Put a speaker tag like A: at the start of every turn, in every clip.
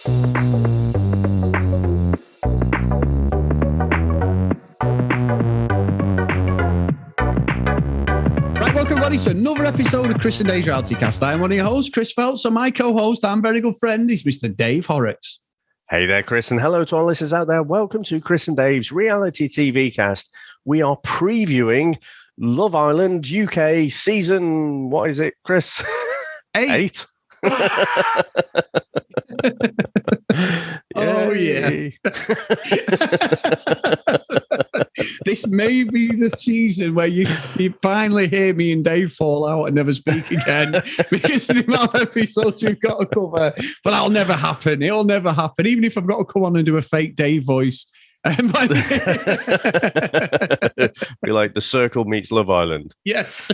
A: Right, welcome everybody to another episode of Chris and Dave's Reality Cast. I'm one of your hosts, Chris Phelps, and my co-host and very good friend is Mr. Dave Horrocks.
B: Hey there, Chris, and hello to our listeners out there. Welcome to Chris and Dave's Reality TV Cast. We are previewing Love Island UK season, what is it, Chris? 8.
A: Oh, yeah. This may be the season where you finally hear me and Dave fall out and never speak again because of the amount of episodes we've got to cover. But that'll never happen. It'll never happen. Even if I've got to come on and do a fake Dave voice. Be
B: like The Circle meets Love Island.
A: Yes.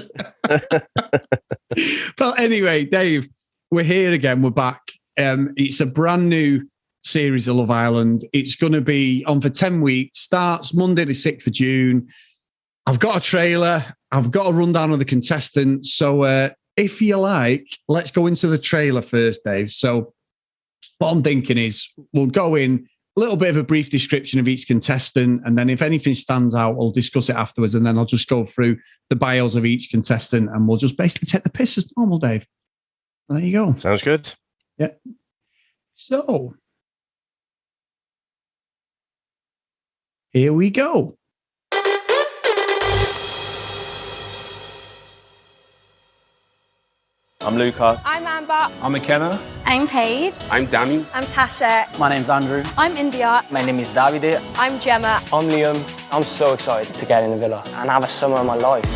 A: But anyway, Dave, we're here again. We're back. It's a brand new series of Love Island. It's going to be on for 10 weeks. Starts Monday the 6th of June. I've got a trailer. I've got a rundown of the contestants. So if you like, let's go into the trailer first, Dave. So what I'm thinking is we'll go in, a little bit of a brief description of each contestant, and then if anything stands out, we'll discuss it afterwards, and then I'll just go through the bios of each contestant, and we'll just basically take the piss as normal, Dave. There you go.
B: Sounds good.
A: Yeah. So here we go.
C: I'm Luca.
D: I'm Amber.
C: I'm McKenna.
E: I'm Paige.
C: I'm Danny.
D: I'm Tasha.
F: My name's Andrew.
D: I'm India.
F: My name is Davide.
D: I'm Gemma.
G: I'm Liam. I'm so excited to get in the villa and have a summer of my life.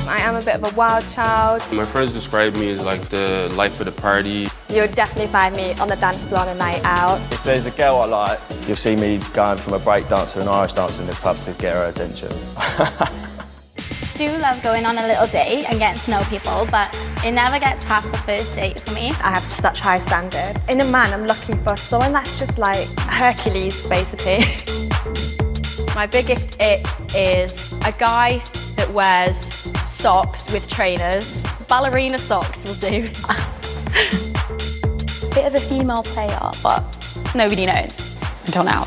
D: I am a bit of a wild child.
C: My friends describe me as like the life of the party.
D: You'll definitely find me on the dance floor on a night out.
G: If there's a girl I like, you'll see me going from a break dancer and Irish dancer in the club to get her attention.
E: Do love going on a little date and getting to know people, but it never gets past the first date for me.
D: I have such high standards. In a man, I'm looking for someone that's just like Hercules, basically. My biggest ick is a guy that wears socks with trainers. Ballerina socks will do.
E: Bit of a female player, but nobody knows until now.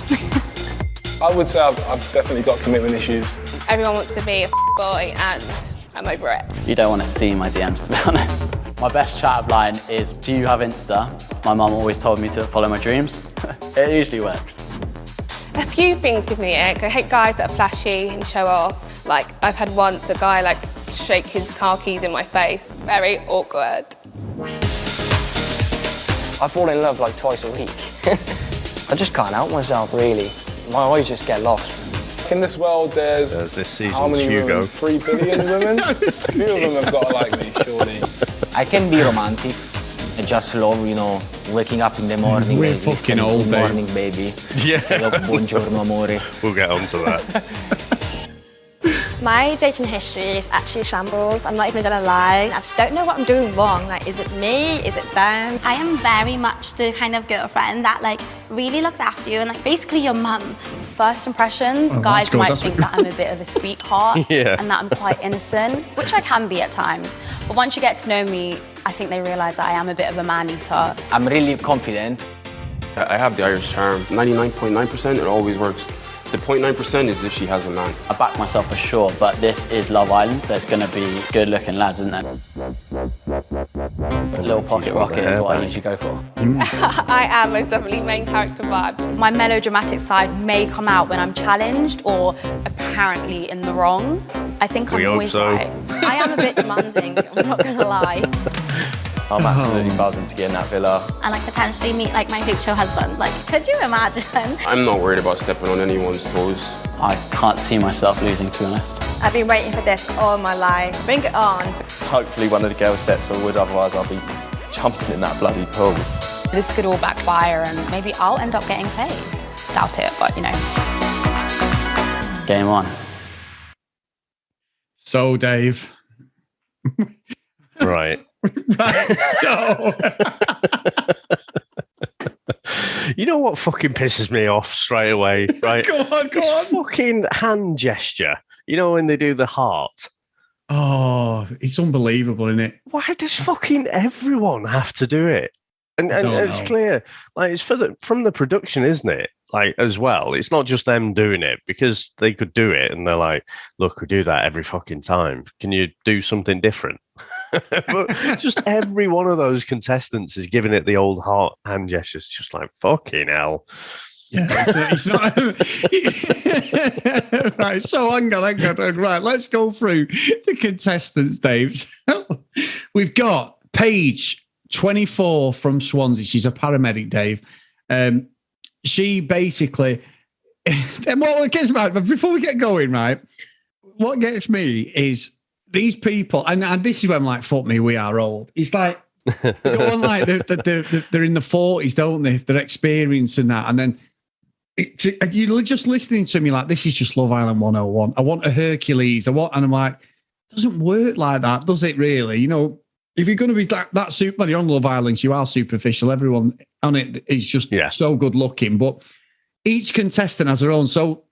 H: I would say I've definitely got commitment issues.
D: Everyone wants to be a boy and I'm over it.
F: You don't want to see my DMs, to be honest. My best chat line is, do you have Insta? My mum always told me to follow my dreams. It usually works.
D: A few things give me ick. I hate guys that are flashy and show off. Like, I've had once a guy like shake his car keys in my face. Very awkward.
G: I fall in love like twice a week. I just can't help myself, really. My eyes just get lost.
H: In this world, there's
B: this season's
H: how many
B: Hugo.
H: women? 3 billion women? A few of them have got to like me, surely.
F: I can be romantic. I just love, waking up in the morning.
A: We're fucking old,
F: good morning, baby.
B: Yeah.
F: Say, buongiorno, amore.
B: We'll get on to that.
D: My dating history is actually shambles. I'm not even gonna lie. I just don't know what I'm doing wrong. Like, is it me? Is it them?
E: I am very much the kind of girlfriend that really looks after you and basically your mum.
D: First impressions, guys might think that I'm a bit of a sweetheart and that I'm quite innocent, which I can be at times. But once you get to know me, I think they realise that I am a bit of a man-eater.
F: I'm really confident.
C: I have the Irish charm. 99.9%, it always works. The 0.9% is if she has a man.
F: I back myself for sure, but this is Love Island. There's going to be good-looking lads, isn't there? A little pocket rocket is what I usually go for.
D: I am most definitely main character vibes. My melodramatic side may come out when I'm challenged or apparently in the wrong. I think I'm always right. I am a bit demanding, I'm not going to lie.
G: I'm absolutely buzzing to get in that villa.
E: And potentially meet my future husband. Could you imagine?
C: I'm not worried about stepping on anyone's toes.
F: I can't see myself losing, to be honest.
D: I've been waiting for this all my life. Bring it on.
G: Hopefully one of the girls steps forward, otherwise I'll be jumping in that bloody pool.
D: This could all backfire and maybe I'll end up getting paid. Doubt it, but
F: Game on.
A: So, Dave.
B: Right.
A: Right, so.
B: You know what fucking pisses me off straight away, right?
A: Go on.
B: Fucking hand gesture. You know when they do the heart?
A: Oh, it's unbelievable, isn't it?
B: Why does fucking everyone have to do it? And it's clear, like it's from the production, isn't it? Like as well, it's not just them doing it because they could do it, and they're like, "Look, we do that every fucking time. Can you do something different?" But just every one of those contestants is giving it the old heart hand gestures, just like fucking hell.
A: Yeah, it's not right. So hang on. Right, let's go through the contestants, Dave. We've got Paige, 24 from Swansea. She's a paramedic, Dave. She basically, what gets me, but before we get going, right, what gets me is these people, and this is when I'm like, fuck me, we are old. It's like, they go on like they're in the 40s, don't they? They're experiencing that. And then you're just listening to me like, this is just Love Island 101. I want a Hercules. And I'm like, it doesn't work like that, does it really? You know, if you're going to be that super, when you're on Love Island, you are superficial. Everyone on it is just so good looking. But each contestant has her own. So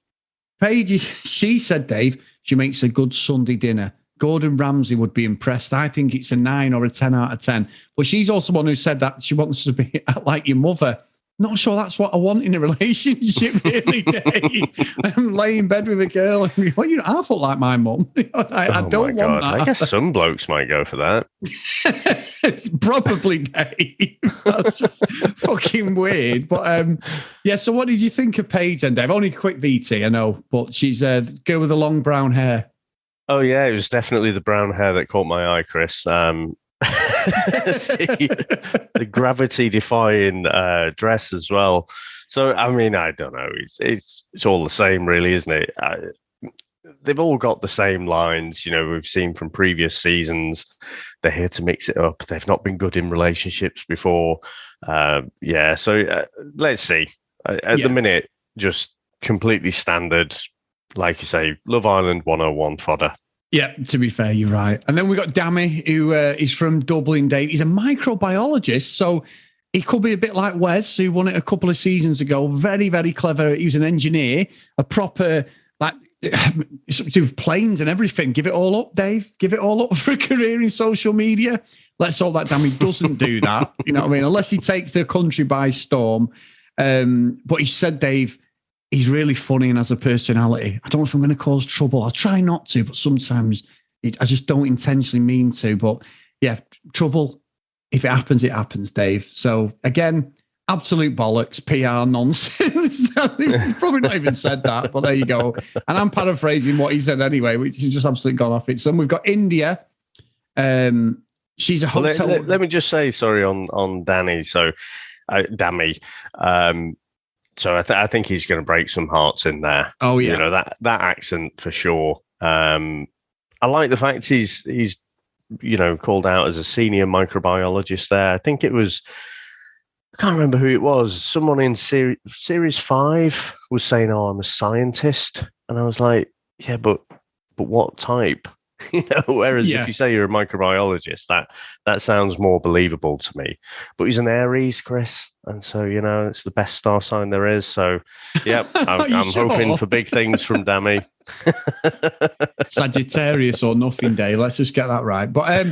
A: Paige, she said, Dave, she makes a good Sunday dinner. Gordon Ramsay would be impressed. I think it's a 9 or a 10 out of 10. But she's also one who said that she wants to be like your mother. Not sure that's what I want in a relationship, really, Dave. I'm laying in bed with a girl and well, you know, I felt like my mum. I don't want that.
B: I guess some blokes might go for that.
A: Probably, Dave. That's just fucking weird. But yeah, so what did you think of Paige and Dave? Only a quick VT, I know, but she's a girl with the long brown hair.
B: Oh, yeah, it was definitely the brown hair that caught my eye, Chris. The gravity-defying dress as well. So, I mean, I don't know. It's all the same, really, isn't it? They've all got the same lines, you know, we've seen from previous seasons. They're here to mix it up. They've not been good in relationships before. So let's see. At the minute, just completely standard, like you say, Love Island 101 fodder.
A: Yeah, to be fair, you're right. And then we've got Dammy, who is from Dublin, Dave. He's a microbiologist, so he could be a bit like Wes, who won it a couple of seasons ago. Very, very clever. He was an engineer, a proper, like, do planes and everything. Give it all up, Dave. Give it all up for a career in social media. Let's hope that Dammy doesn't do that. You know what I mean? Unless he takes the country by storm. But he said, Dave, he's really funny and has a personality. I don't know if I'm going to cause trouble. I'll try not to, but sometimes I just don't intentionally mean to. But yeah, trouble, if it happens, Dave. So again, absolute bollocks, PR nonsense. He's probably not even said that, but there you go. And I'm paraphrasing what he said anyway, which has just absolutely gone off it. So we've got India. She's a hotel.
B: Let me just say, sorry, on Danny. So, Dammy. So I think he's going to break some hearts in there.
A: Oh yeah,
B: you know that accent for sure. I like the fact he's called out as a senior microbiologist there. I think it was, I can't remember who it was. Someone in series 5 was saying, "Oh, I'm a scientist," and I was like, "Yeah, but what type?" Whereas if you say you're a microbiologist, that sounds more believable to me. But he's an Aries, Chris, and so it's the best star sign there is. So, yeah, I'm hoping for big things from Dammy.
A: Sagittarius or nothing day. Let's just get that right. But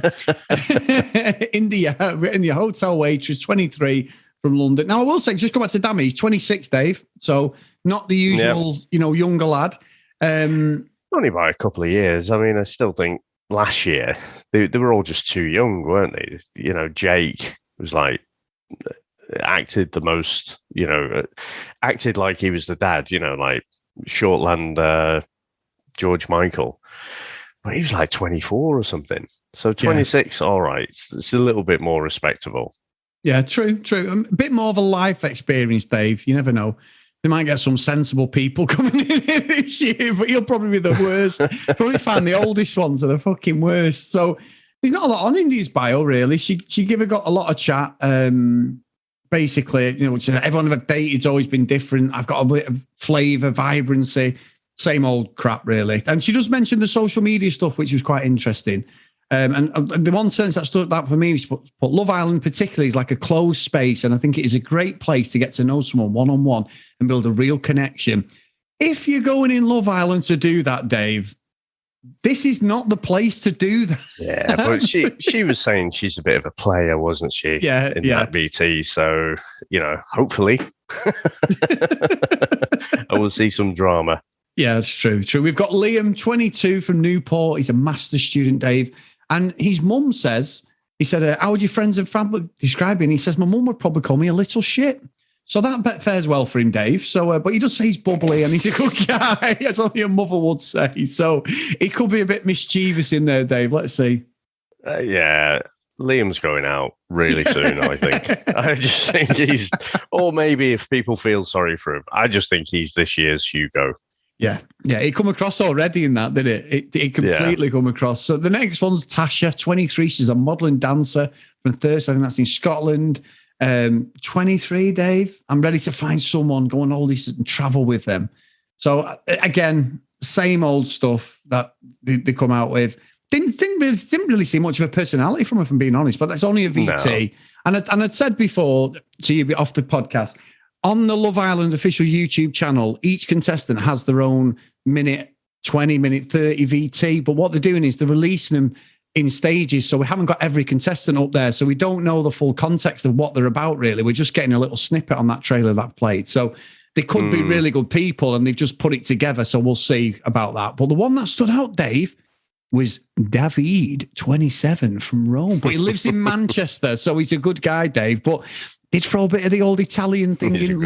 A: India, hotel waitress, 23 from London. Now I will say, just go back to Dammy. He's 26, Dave. So not the usual, younger lad.
B: Only by a couple of years. I mean, I still think last year they were all just too young, weren't they? Jake was like acted the most, acted like he was the dad, like Shortland George Michael. But he was like 24 or something. So 26, all right. It's a little bit more respectable.
A: Yeah, true. A bit more of a life experience, Dave. You never know. They might get some sensible people coming in this year, but he'll probably be the worst. Probably find the oldest ones are the fucking worst. So there's not a lot on India's bio, really. She got a lot of chat. Basically, everyone I've dated has always been different. I've got a bit of flavour, vibrancy, same old crap, really. And she does mention the social media stuff, which was quite interesting. And the one sentence that stood out for me was, but Love Island particularly is like a closed space, and I think it is a great place to get to know someone one-on-one and build a real connection. If you're going in Love Island to do that, Dave, this is not the place to do that.
B: Yeah, but she was saying she's a bit of a player, wasn't she?
A: Yeah,
B: in that VT. So, hopefully I will see some drama.
A: Yeah, that's true. We've got Liam, 22, from Newport. He's a master's student, Dave. And his mum says, he said, how would your friends and family describe me? And he says, my mum would probably call me a little shit. So that fares well for him, Dave. So, but he does say he's bubbly and he's a good guy, as only a mother would say. So he could be a bit mischievous in there, Dave. Let's see.
B: Yeah, Liam's going out really soon, I think. I just think or maybe if people feel sorry for him, I just think he's this year's Hugo.
A: Yeah, it come across already in that, didn't it? It completely come across. So the next one's Tasha, 23. She's a modelling dancer from Thirst. I think that's in Scotland. 23, Dave. I'm ready to find someone, go on all these and travel with them. So again, same old stuff that they come out with. Didn't really see much of a personality from her, if I'm being honest, but that's only a VT. No. And I'd said before to you off the podcast, on the Love Island official YouTube channel, each contestant has their own minute 20, minute 30 VT. But what they're doing is they're releasing them in stages. So we haven't got every contestant up there. So we don't know the full context of what they're about, really. We're just getting a little snippet on that trailer that I've played. So they could be really good people and they've just put it together. So we'll see about that. But the one that stood out, Dave, was David, 27, from Rome. But he lives in Manchester. So he's a good guy, Dave. But did throw a bit of the old Italian thing
B: in.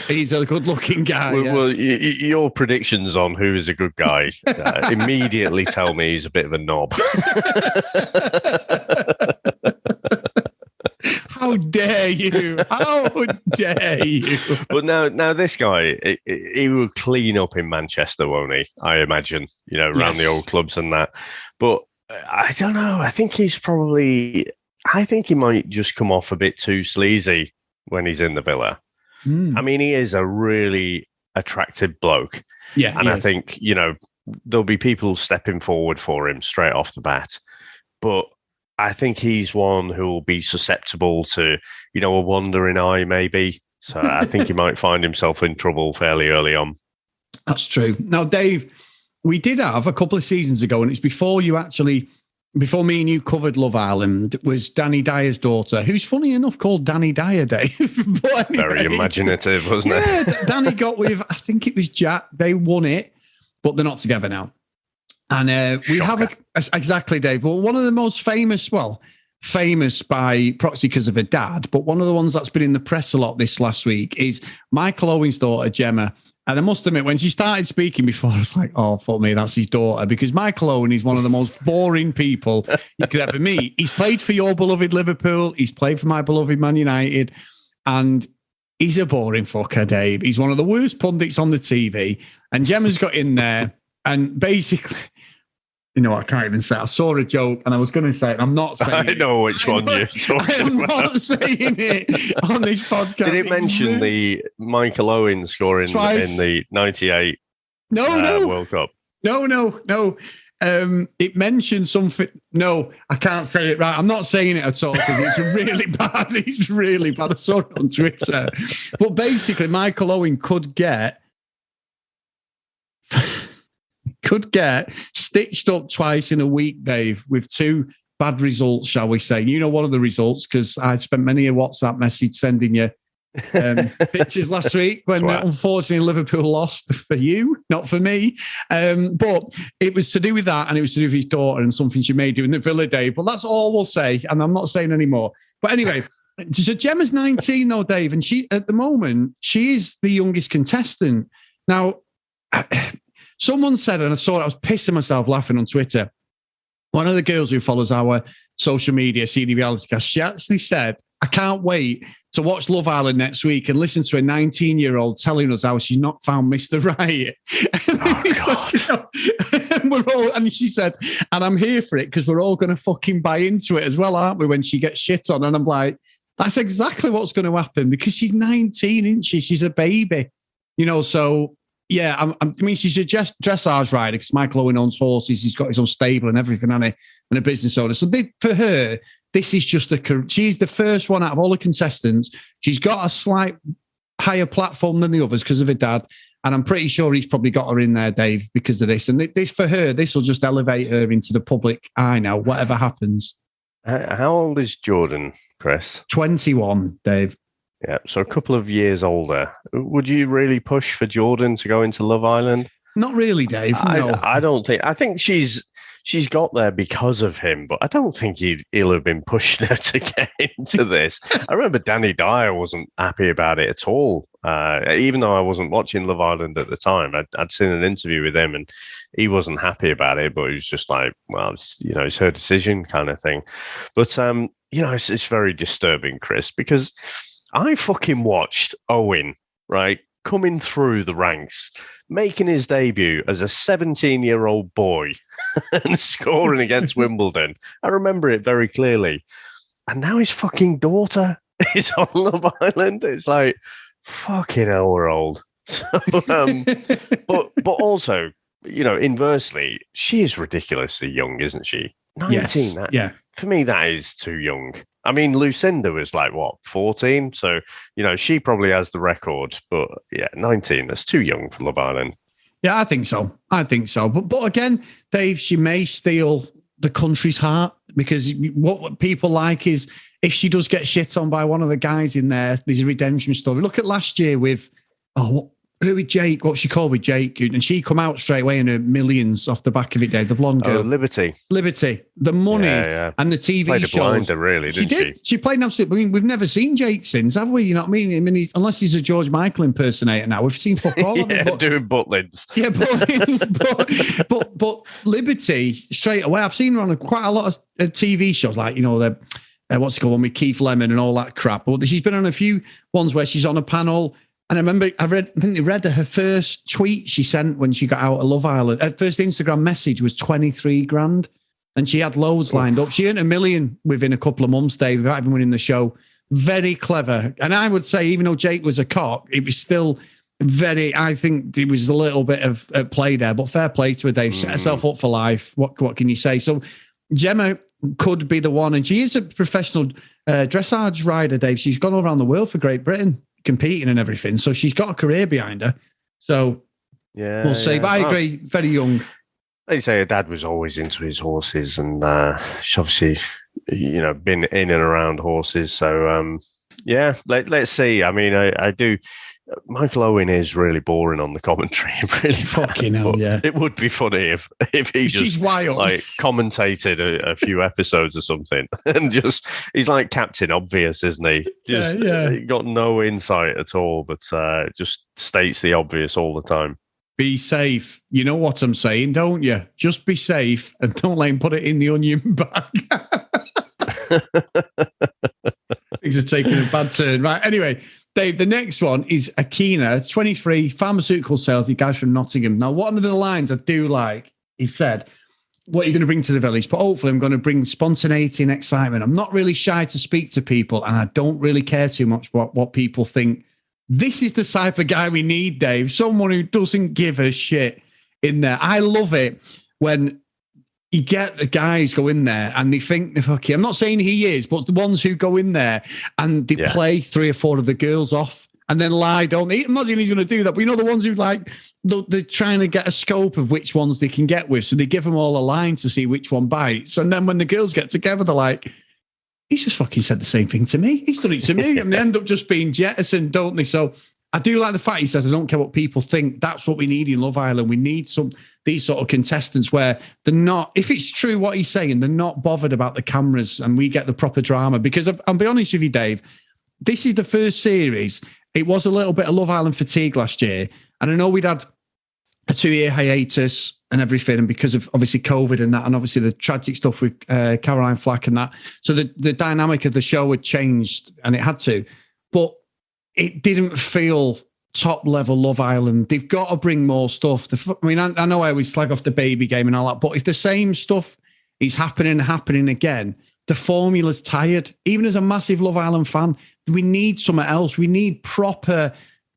A: He's a good-looking guy.
B: Well, your predictions on who is a good guy immediately tell me he's a bit of a knob.
A: How dare you? How dare you?
B: But now this guy, he will clean up in Manchester, won't he? I imagine, around the old clubs and that. But I don't know. I think he might just come off a bit too sleazy when he's in the villa. I mean, he is a really attractive bloke.
A: Yeah.
B: And I think, there'll be people stepping forward for him straight off the bat. But I think he's one who will be susceptible to, a wandering eye, maybe. So I think he might find himself in trouble fairly early on.
A: That's true. Now, Dave, we did have a couple of seasons ago, and it's before me and you covered Love Island, was Danny Dyer's daughter, who's funny enough called Danny Dyer, Dave. But anyway,
B: very imaginative, wasn't it?
A: Yeah, Danny got with, I think it was Jack. They won it, but they're not together now. And we have exactly, Dave. Well, one of the most famous by proxy because of her dad, but one of the ones that's been in the press a lot this last week is Michael Owen's daughter, Gemma. And I must admit, when she started speaking before, I was like, oh, fuck me, that's his daughter. Because Michael Owen is one of the most boring people you could ever meet. He's played for your beloved Liverpool. He's played for my beloved Man United. And he's a boring fucker, Dave. He's one of the worst pundits on the TV. And Gemma's got in there. And basically, I can't even say. I saw a joke and I was going to say it. I'm not saying
B: I know which one you're talking about.
A: I'm not saying it on this podcast.
B: Did it mention the Michael Owen scoring
A: twice
B: in the 98 World Cup?
A: No. It mentioned something. No, I can't say it right. I'm not saying it at all because it's really bad. It's really bad. I saw it on Twitter. But basically, Michael Owen could get stitched up twice in a week, Dave, with two bad results, shall we say. You know one of the results because I spent many a WhatsApp message sending you pictures last week when unfortunately Liverpool lost for you, not for me. But it was to do with that and it was to do with his daughter and something she may do in the Villa, Dave. But that's all we'll say, and I'm not saying any more. But anyway, so Gemma's 19 though, Dave, and she at the moment, she is the youngest contestant. Now, someone said, and I saw it, I was pissing myself laughing on Twitter. One of the girls who follows our social media, CD Reality Cast, she actually said, I can't wait to watch Love Island next week and listen to a 19-year-old telling us how she's not found Mr. Right. And she said, and I'm here for it because we're all going to fucking buy into it as well, aren't we, when she gets shit on? And I'm like, that's exactly what's going to happen because she's 19, isn't she? She's a baby, so... Yeah, I mean, she's a dressage rider because Michael Owen owns horses. He's got his own stable and everything, and a business owner. So for her, this is just she's the first one out of all the contestants. She's got a slight higher platform than the others because of her dad. And I'm pretty sure he's probably got her in there, Dave, because of this. And this for her, this will just elevate her into the public eye now, whatever happens.
B: How old is Jordan, Chris?
A: 21, Dave.
B: Yeah, so a couple of years older. Would you really push for Jordan to go into Love Island?
A: Not really, Dave. No.
B: I don't think. I think she's got there because of him, but I don't think he'll have been pushing her to get into this. I remember Danny Dyer wasn't happy about it at all. Even though I wasn't watching Love Island at the time, I'd seen an interview with him and he wasn't happy about it, but he was just like, well, it's her decision kind of thing. But, it's very disturbing, Chris, because I fucking watched Owen, right, coming through the ranks, making his debut as a 17-year-old boy and scoring against Wimbledon. I remember it very clearly. And now his fucking daughter is on Love Island. It's like, fucking hell, we're old. So, but also, inversely, she is ridiculously young, isn't she? 19.
A: Yes.
B: For me, that is too young. I mean, Lucinda was like, 14? So, she probably has the record. But yeah, 19, that's too young for Love Island.
A: Yeah, I think so. But again, Dave, she may steal the country's heart, because what people like is if she does get shit on by one of the guys in there, there's a redemption story. Look at last year with, who with Jake, what's she called with Jake? And she come out straight away in her millions off the back of it, Dave, the blonde girl.
B: Liberty.
A: The money and the TV
B: played
A: shows.
B: Played a blinder, really, didn't she?
A: She played an absolute... I mean, we've never seen Jake since, have we? You know what I mean? I mean, unless he's a George Michael impersonator now. We've seen fuck all of him.
B: Doing butlins.
A: Yeah, but Liberty, straight away, I've seen her on quite a lot of TV shows, like, what's it called, one with Keith Lemon and all that crap. But she's been on a few ones where she's on a panel. And I remember I read her first tweet she sent when she got out of Love Island. Her first Instagram message was 23 grand. And she had loads lined up. She earned $1 million within a couple of months, Dave, without even winning the show. Very clever. And I would say, even though Jake was a cock, it was still I think there was a little bit of play there, but fair play to her, Dave. Set herself up for life. What can you say? So Gemma could be the one. And she is a professional dressage rider, Dave. She's gone all around the world for Great Britain, competing and everything. So she's got a career behind her. So we'll see. But I agree, very young.
B: They say her dad was always into his horses, and she's obviously, been in and around horses. So, let's see. I mean, I do. Michael Owen is really boring on the commentary. Really
A: fucking hell, yeah.
B: It would be funny if he just
A: wild.
B: Commentated a few episodes or something, and he's like Captain Obvious, isn't he? He got no insight at all, but just states the obvious all the time.
A: Be safe. You know what I'm saying, don't you? Just be safe and don't let him put it in the onion bag. Things are taking a bad turn. Right, anyway, Dave, the next one is Akina, 23, pharmaceutical sales. He guys from Nottingham. Now, one of the lines I do like, he said, what are you going to bring to the village? But hopefully I'm going to bring spontaneity and excitement. I'm not really shy to speak to people, and I don't really care too much what people think. This is the type of guy we need, Dave. Someone who doesn't give a shit in there. I love it when you get the guys go in there and they think they're fucking... I'm not saying he is, but the ones who go in there and they play 3 or 4 of the girls off and then lie, don't they? I'm not saying he's going to do that, but the ones who they're trying to get a scope of which ones they can get with. So they give them all a line to see which one bites. And then when the girls get together, they're like, he's just fucking said the same thing to me. He's done it to me. And they end up just being jettisoned, don't they? So I do like the fact he says, I don't care what people think. That's what we need in Love Island. We need these sort of contestants where they're not, if it's true what he's saying, they're not bothered about the cameras and we get the proper drama. Because I'll be honest with you, Dave, this is the first series. It was a little bit of Love Island fatigue last year. And I know we'd had a 2-year hiatus and everything, and because of obviously COVID and that, and obviously the tragic stuff with Caroline Flack and that. So the dynamic of the show had changed, and it had to. But it didn't feel top level Love Island. They've got to bring more stuff. I know I always slag off the baby game and all that, but if the same stuff is happening again, the formula's tired. Even as a massive Love Island fan, we need something else. We need proper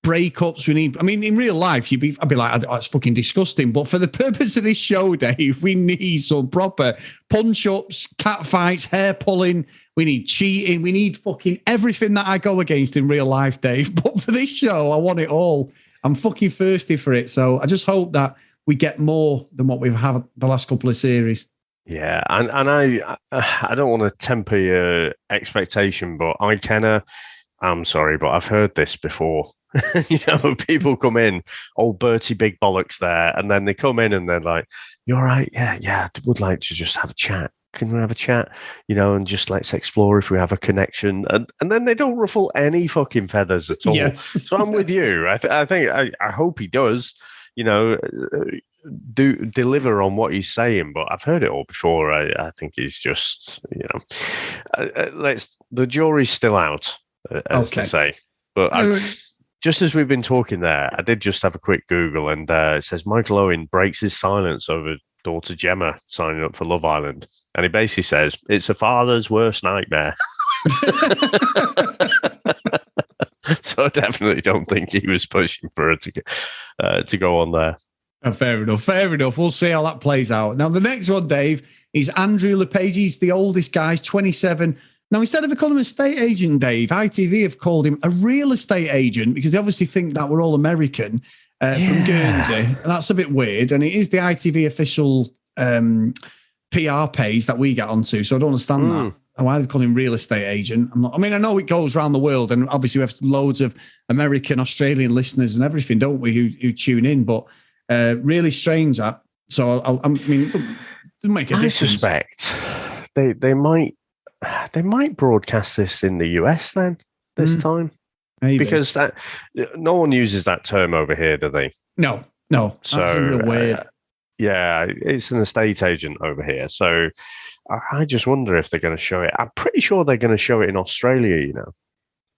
A: breakups. In real life, I'd be like, oh, it's fucking disgusting. But for the purpose of this show, Dave, we need some proper punch-ups, cat fights, hair pulling. We need cheating. We need fucking everything that I go against in real life, Dave. But for this show, I want it all. I'm fucking thirsty for it. So I just hope that we get more than what we've had the last couple of series.
B: Yeah, and I don't want to temper your expectation, but I'm sorry, but I've heard this before. People come in, old Bertie Big Bollocks there, and then they come in and they're like, "You're right, yeah, I would like to just have a chat. Can we have a chat? And just let's explore if we have a connection." And then they don't ruffle any fucking feathers at all.
A: Yes.
B: So I'm with you. I hope he does. Do deliver on what he's saying, but I've heard it all before. I think he's just, the jury's still out, as they say. But just as we've been talking there, I did just have a quick Google, and it says Michael Owen breaks his silence over daughter Gemma signing up for Love Island, and he basically says it's a father's worst nightmare. So I definitely don't think he was pushing for her to go on there.
A: Fair enough. We'll see how that plays out. Now, the next one, Dave, is Andrew LePage. He's the oldest guy, he's 27. Now, instead of calling him a estate agent, Dave, ITV have called him a real estate agent because they obviously think that we're all American from Guernsey. And that's a bit weird. And it is the ITV official PR page that we get onto. So I don't understand that. Why they've called him real estate agent. I know it goes around the world, and obviously we have loads of American, Australian listeners and everything, don't we, who tune in, but really strange that. So I mean, it doesn't make a difference.
B: I suspect they might broadcast this in the US then this time.
A: Maybe.
B: Because that no one uses that term over here, do they?
A: No.
B: So
A: that's real weird.
B: Yeah, it's an estate agent over here. So I just wonder if they're going to show it. I'm pretty sure they're going to show it in Australia,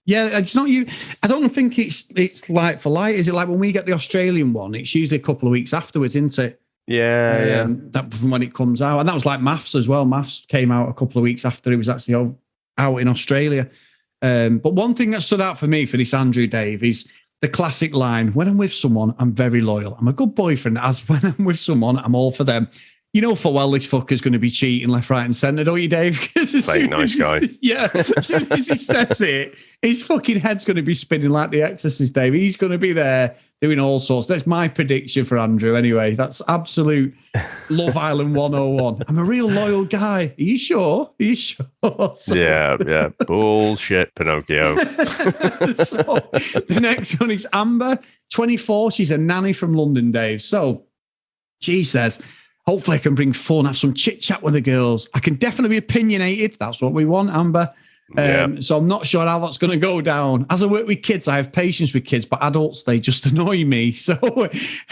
A: Yeah, it's not you. I don't think it's like for like. Is it like when we get the Australian one? It's usually a couple of weeks afterwards, isn't it?
B: Yeah.
A: That from when it comes out, and that was like Maths as well. Maths came out a couple of weeks after it was actually out in Australia. But one thing that stood out for me for this Andrew Dave is the classic line: "When I'm with someone, I'm very loyal. I'm a good boyfriend. As when I'm with someone, I'm all for them." You know for well this fucker's going to be cheating left, right and centre, don't you, Dave?
B: Very nice guy.
A: Yeah, as soon as he says it, his fucking head's going to be spinning like The Exorcist, Dave. He's going to be there doing all sorts. That's my prediction for Andrew anyway. That's absolute Love Island 101. I'm a real loyal guy. Are you sure? So,
B: yeah. Bullshit, Pinocchio.
A: So, the next one is Amber, 24. She's a nanny from London, Dave. So she says, hopefully I can bring fun, have some chit-chat with the girls. I can definitely be opinionated. That's what we want, Amber. So I'm not sure how that's going to go down. As I work with kids, I have patience with kids, but adults, they just annoy me. So,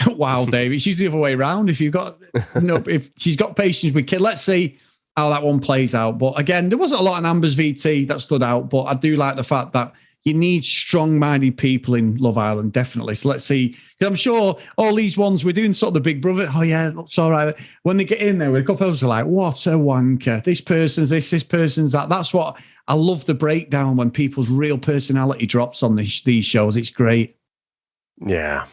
A: wow, Dave, it's usually the other way around. If she's got patience with kids, let's see how that one plays out. But again, there wasn't a lot in Amber's VT that stood out, but I do like the fact that you need strong-minded people in Love Island, definitely. So let's see. Because I'm sure all these ones, we're doing sort of the Big Brother. Oh, yeah, looks all right. When they get in there, with a couple of us are like, what a wanker. This person's this person's that. That's what I love, the breakdown when people's real personality drops on these shows. It's great.
B: Yeah.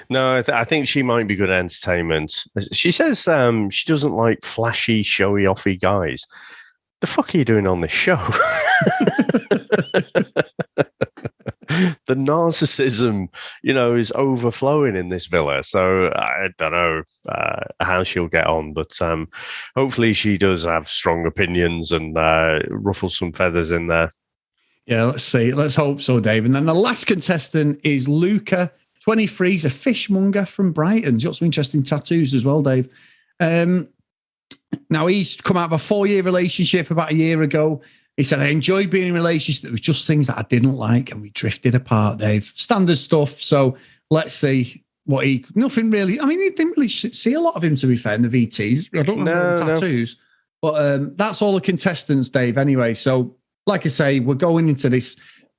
B: No, I think she might be good entertainment. She says she doesn't like flashy, showy-offy guys. The fuck are you doing on this show? The narcissism, is overflowing in this villa. So I don't know how she'll get on, but hopefully she does have strong opinions and ruffles some feathers in there.
A: Yeah, let's see. Let's hope so, Dave. And then the last contestant is Luca, 23. He's a fishmonger from Brighton. He's got some interesting tattoos as well, Dave. Now, he's come out of a 4-year relationship about a year ago. He said, I enjoyed being in a relationship. There was just things that I didn't like, and we drifted apart, Dave. Standard stuff. So let's see what nothing really. I mean, you didn't really see a lot of him, to be fair, in the VTs. I don't know the tattoos. But that's all the contestants, Dave, anyway. So, like I say, we're going into this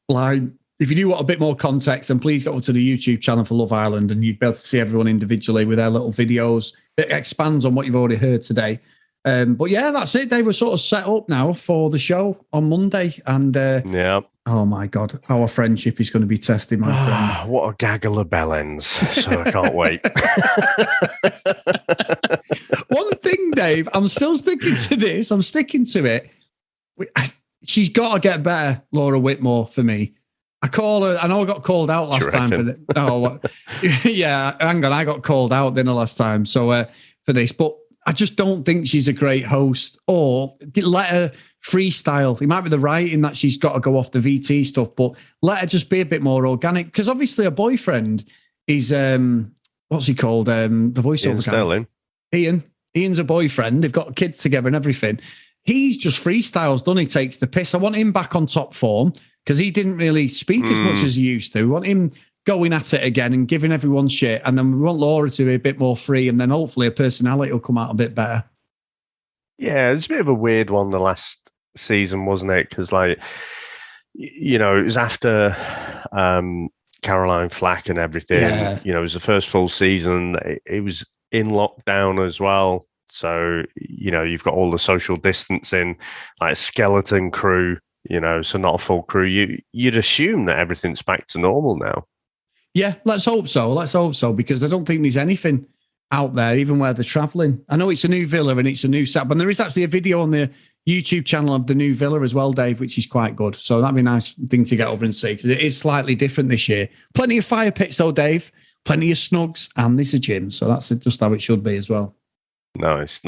A: blind. If you do want a bit more context, then please go to the YouTube channel for Love Island, and you'd be able to see everyone individually with their little videos. It expands on what you've already heard today. But yeah, that's it. They were sort of set up now for the show on Monday. And oh my God, our friendship is going to be tested, my friend.
B: What a gaggle of bellends. So I can't wait.
A: One thing, Dave, I'm still sticking to this. I'm sticking to it. She's got to get better, Laura Whitmore, for me. I call her. I know I got called out last time for this. Oh, yeah. Hang on, I got called out then last time. So for this, but I just don't think she's a great host. Or let her freestyle. It might be the writing that she's got to go off the VT stuff, but let her just be a bit more organic. Because obviously, her boyfriend is what's he called? The voiceover guy. Ian's a boyfriend. They've got kids together and everything. He's just freestyles, doesn't he? Takes the piss. I want him back on top form because he didn't really speak as much as he used to. We want him going at it again and giving everyone shit. And then we want Laura to be a bit more free, and then hopefully her personality will come out a bit better.
B: Yeah, it's a bit of a weird one the last season, wasn't it? Because, like, you know, it was after Caroline Flack and everything.
A: Yeah.
B: You know, it was the first full season. It was in lockdown as well. So, you know, you've got all the social distancing, like skeleton crew, you know, so not a full crew. You'd assume that everything's back to normal now.
A: Yeah, let's hope so. Let's hope so, because I don't think there's anything out there, even where they're traveling. I know it's a new villa and it's a new set, but there is actually a video on the YouTube channel of the new villa as well, Dave, which is quite good. So that'd be a nice thing to get over and see, because it is slightly different this year. Plenty of fire pits, though, Dave. Plenty of snugs, and there's a gym. So that's just how it should be as well. Nice.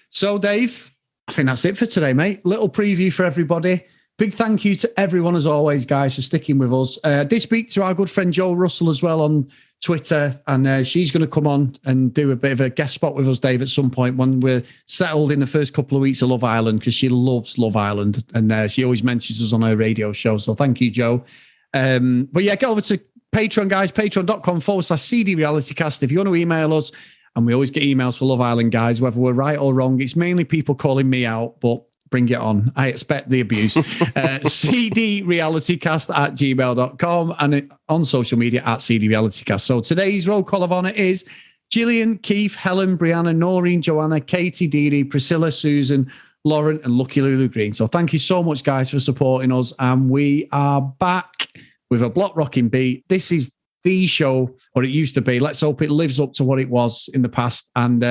A: So, Dave, I think that's it for today, mate. Little preview for everybody. Big thank you to everyone, as always, guys, for sticking with us. Did speak to our good friend Jo Russell as well on Twitter, and she's going to come on and do a bit of a guest spot with us, Dave, at some point when we're settled in the first couple of weeks of Love Island, because she loves Love Island, and she always mentions us on her radio show. So thank you, Jo. But yeah, get over to Patreon, guys, patreon.com/CD RealityCast if you want to email us. And we always get emails for Love Island, guys, whether we're right or wrong. It's mainly people calling me out, but bring it on. I expect the abuse. cdrealitycast@gmail.com and on social media @cdrealitycast. So today's roll call of honour is Gillian, Keith, Helen, Brianna, Noreen, Joanna, Katie, Dee Dee, Priscilla, Susan, Lauren, and Lucky Lulu Green. So thank you so much, guys, for supporting us. And we are back with a block rocking beat. This is the show, or it used to be. Let's hope it lives up to what it was in the past. And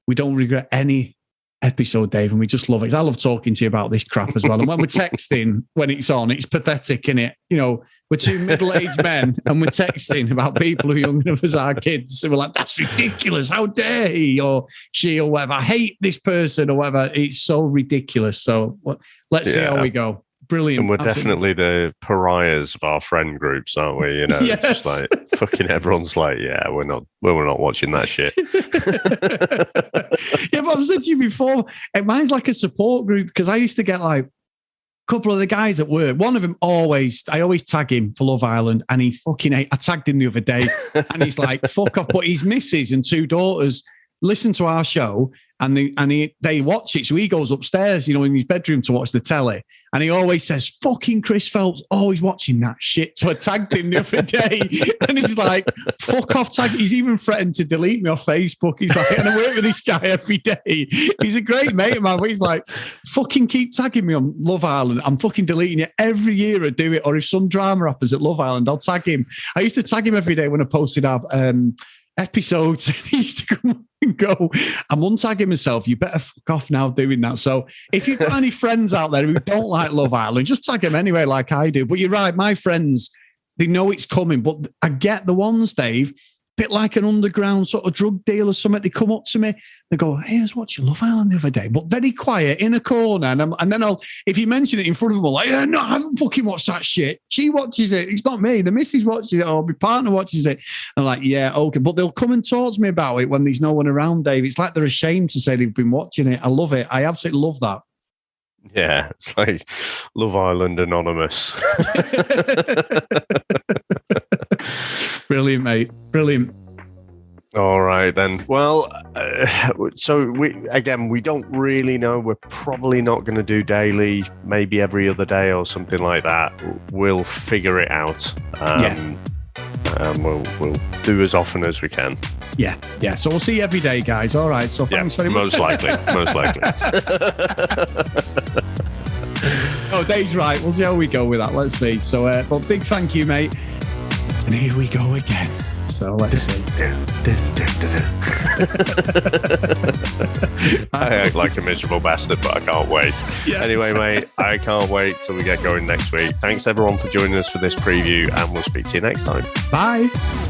A: we don't regret any episode, Dave, and we just love it. I love talking to you about this crap as well. And when we're texting, when it's on, it's pathetic, isn't it? You know, we're two middle-aged men and we're texting about people who are younger than us, our kids. And we're like, that's ridiculous. How dare he or she or whatever. I hate this person or whatever. It's so ridiculous. So let's see how we go. Brilliant.
B: And we're definitely the pariahs of our friend groups, aren't we? You know, just like fucking everyone's like, yeah, we're not watching that shit.
A: Yeah, but I've said to you before, mine's like a support group, because I used to get like a couple of the guys at work. One of them I always tag him for Love Island, and he fucking I tagged him the other day, and he's like, fuck off. But his missus and two daughters listen to our show, and they watch it. So he goes upstairs, you know, in his bedroom to watch the telly, and he always says, fucking Chris Phelps, always watching that shit. So I tagged him the other day, and he's like, fuck off, tag. He's even threatened to delete me off Facebook. He's like, and I work with this guy every day. He's a great mate of mine, but he's like, fucking keep tagging me on Love Island. I'm fucking deleting it every year. I do it. Or if some drama happens at Love Island, I'll tag him. I used to tag him every day when I posted our episodes. He used to come and go, I'm untagging myself. You better fuck off now doing that. So if you've got any friends out there who don't like Love Island, just tag them anyway, like I do. But you're right, my friends, they know it's coming. But I get the ones, Dave, a bit like an underground sort of drug deal or something. They come up to me, they go, hey, I was watching Love Island the other day, but very quiet in a corner. And then if you mention it in front of them, I'm like, no, I haven't fucking watched that shit. She watches it. It's not me. The missus watches it, or my partner watches it. I'm like, yeah, okay. But they'll come and talk to me about it when there's no one around, Dave. It's like they're ashamed to say they've been watching it. I love it. I absolutely love that.
B: Yeah, it's like Love Island Anonymous.
A: Brilliant, mate. Brilliant.
B: All right, then. Well, so we don't really know. We're probably not going to do daily, maybe every other day or something like that. We'll figure it out. We'll do as often as we can.
A: Yeah. So we'll see you every day, guys. All right. So thanks very much.
B: Most likely.
A: Oh, Dave's right. We'll see how we go with that. Let's see. So, but big thank you, mate. And here we go again. So So let's see.
B: I act like a miserable bastard, but I can't wait.
A: Yeah.
B: Anyway, mate, I can't wait till we get going next week. Thanks everyone for joining us for this preview, and we'll speak to you next time.
A: Bye.